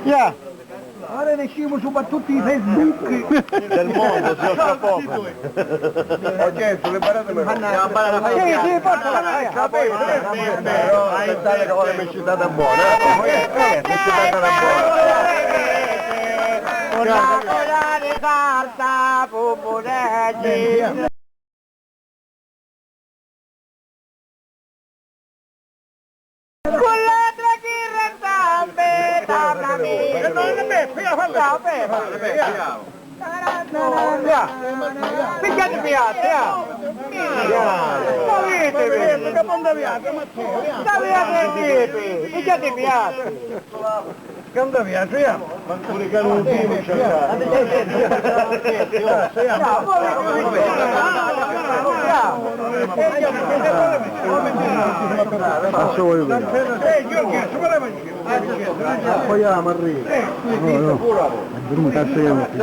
Yeah. Ora ne scimo su tutti i Facebook Del mondo, si offre poco. Ok, sulle parate mi fanno. Sì, porta la Però aspettare che vuole mi citata buona. Mi citata Una di carta, pupuleggi. Con l'altra chi resta beta da me. Non me, Ciao, Pepa. Picchiate piatti, Muovete, che ponda piatti, Matteo. Picchiate piatti. Canta piatto, ya. Pure che non ti Poi la marrina. Non cazzo io non ti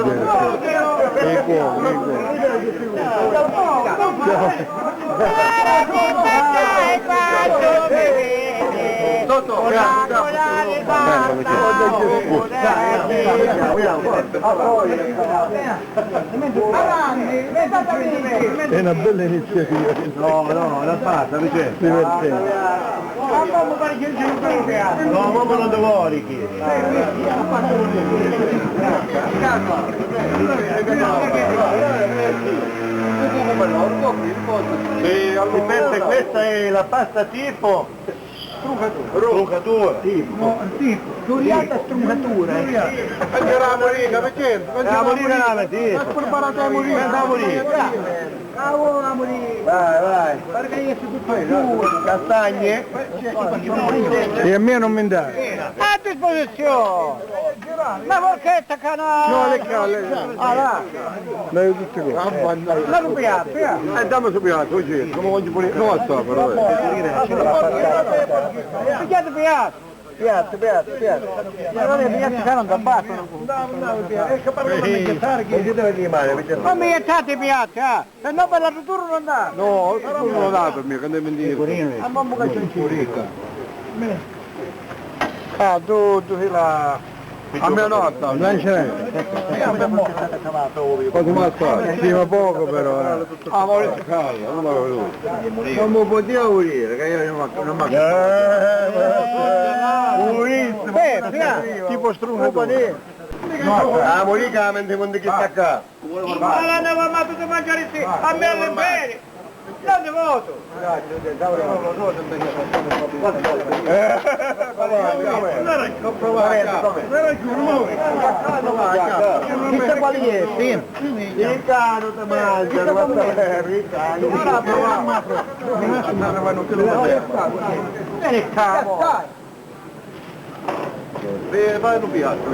è una bella iniziativa. No, la passa, perché? Divertente. No, ma non devo chi. Sì, questa è la pasta tipo struncatura. Tipo, turiata struncatura. Anche la morina, perché? La morina la metti. Ma preparate la morina. La morina. La morina. Vai. Perché io sono tutto Castagne. E a me non mi dai. A disposizione. La forchetta canale. No, le calle. Ah, là. Dai tutte cose. La rubiata, Dammi subito, così, come voglio pure. Non so, però. Picchiate piatti. Piatti. Ma non è piatti che non da battono. Ma mi gettate i piatti, se no per la futuro non dà. No, non lo dà per me, che devi dire. A mamma che c'è in Ah, tu sei là. A mia notta, Non ce n'è. quanto mi fare? Sì, ma poco però. Ah, Maurizio Callo, non l'avevo veduto. Non mi poteva morire, che io non mi Maurizio, tipo strungatore. Ah, Morica, mentre quando chi sta qua? Ma la andiamo a tutti mangiare sì, a me all'impero. Non ti voto. Non provare Chissà quali è, sì. Riccardo ti mangia, Riccardo. Vieni qua. Vai un piatto,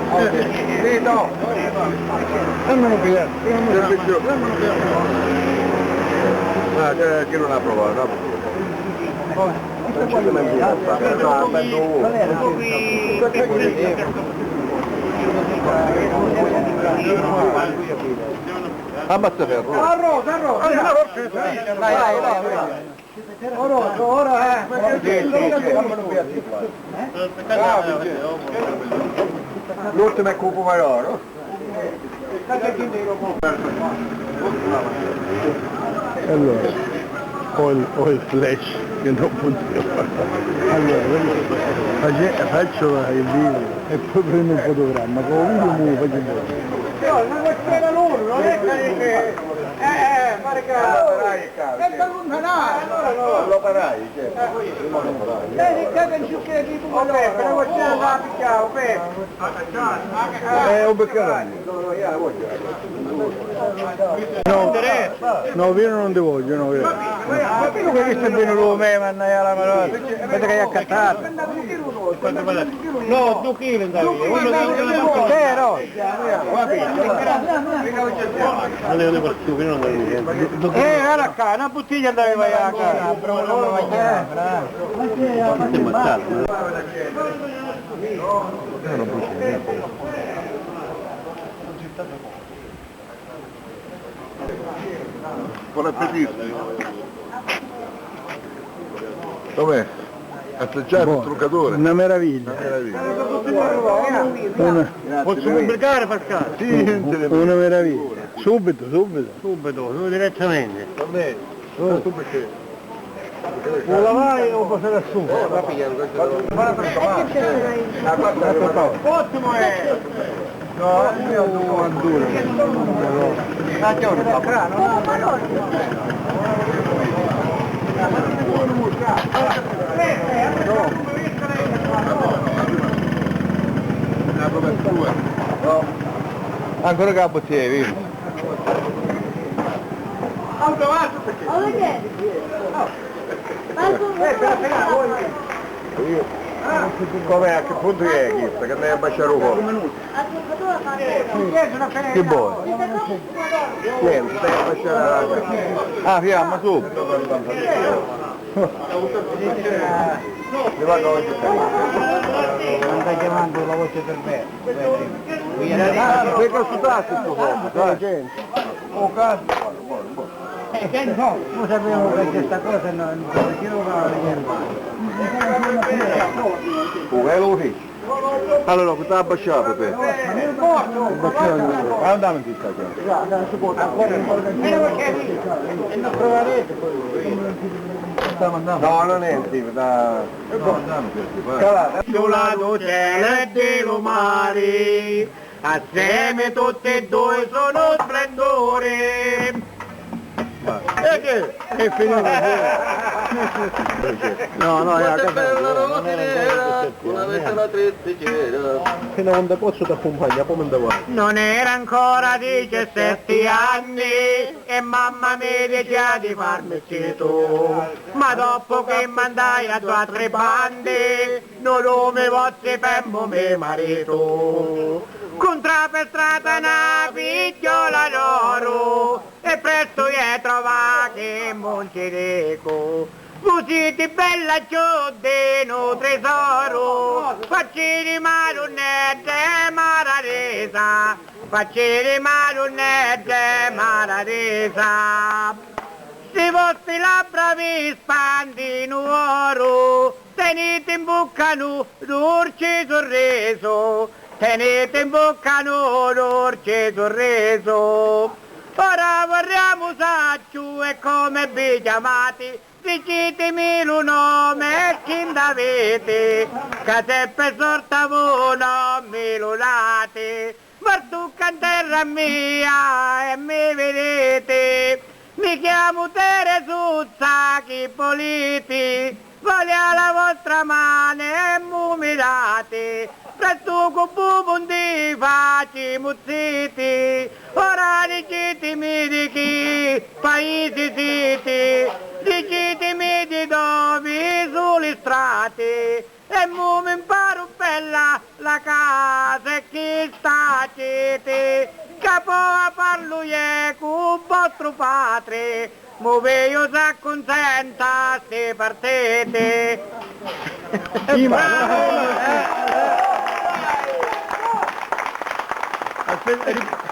Sì, no. Dammelo via. Che non ha provato, non ci ammazza ferro. Arrosa. Vai. Ora. L'ultimo è cupo maioro. Allora, ho il flash che non funziona. Allora, faccio il video e poi prendo un fotogramma, con un video mi faccio vedere. Non c'era loro, non è che... fare caso. È da allontanare. Non lo farai, Vedi che è un ciucchino di tu, però c'è la picchiamo, Un beccare. No, vino non ti voglio, no, vero. Ma quello che sta bene lo me, mannaia la parola. Vedete che è accattato. No, 2 kg andavi. Vero? Allora, per tu, non andavi. Era qua, una bottiglia andavi vai a casa. Buon appetito. Com'è? Assaggiato il truccatore? Una meraviglia. Posso pubblicare Pasquale? Una meraviglia. Subito. Subito, direttamente. A me? Tu perché? Lo lavai o posso da su? Ottimo è! No, Una copertura. No. Ancora che la bottiglia, vedi? Com'è? A che punto è questa? Che ne baciare un po'? Che vuoi? Niente, stai a baciare. Ah, fiamma su. Mi va con non sta chiamando la voce per me. Che consultato il tuo uomo? Dai. Oh, cazzo. No, non sapevo che questa cosa non va Veloce. Allora, cosa ha baciato per? Andiamo in questa No, non è tipo da... Sulla cielo e dello mare, assieme tutti e due sono splendore. E che? È finito. No, è Quanto è bella la notte nera, una veste la triste cera. Fino a quando posso ti accompagna, poi me ne vai. Non era ancora 17 anni e mamma mi diceva di farmi tu. Ma dopo che mandai a 2 o 3 bande, non lo mi voce per mio marito. Contra per strada una picciola d'oro e presto gli trova che non ci dico. Usciti bella giudino tesoro, facci marunette mararesa, facci marunette mararesa. Se vostri labbra vi spandino oro, tenete in bocca un dolce sorriso, tenete in bocca un dolce sorriso. Ora vorremmo sacciu e come vi chiamate, dicetemi il nome che avete, che se per sorta voi non mi lo date, ma tu in terra mia e mi vedete, mi chiamo Teresuzza Chipoliti, voglio la vostra mano e mi date, presto con bubundi facci muzziti, ora dicetemi di chi paesi siete, dicetemi di dove sulle strade, e mo mi imparo bella la casa e chi state, capo a parlo con vostro padre, mo io sa consenta se partete. Aspetta,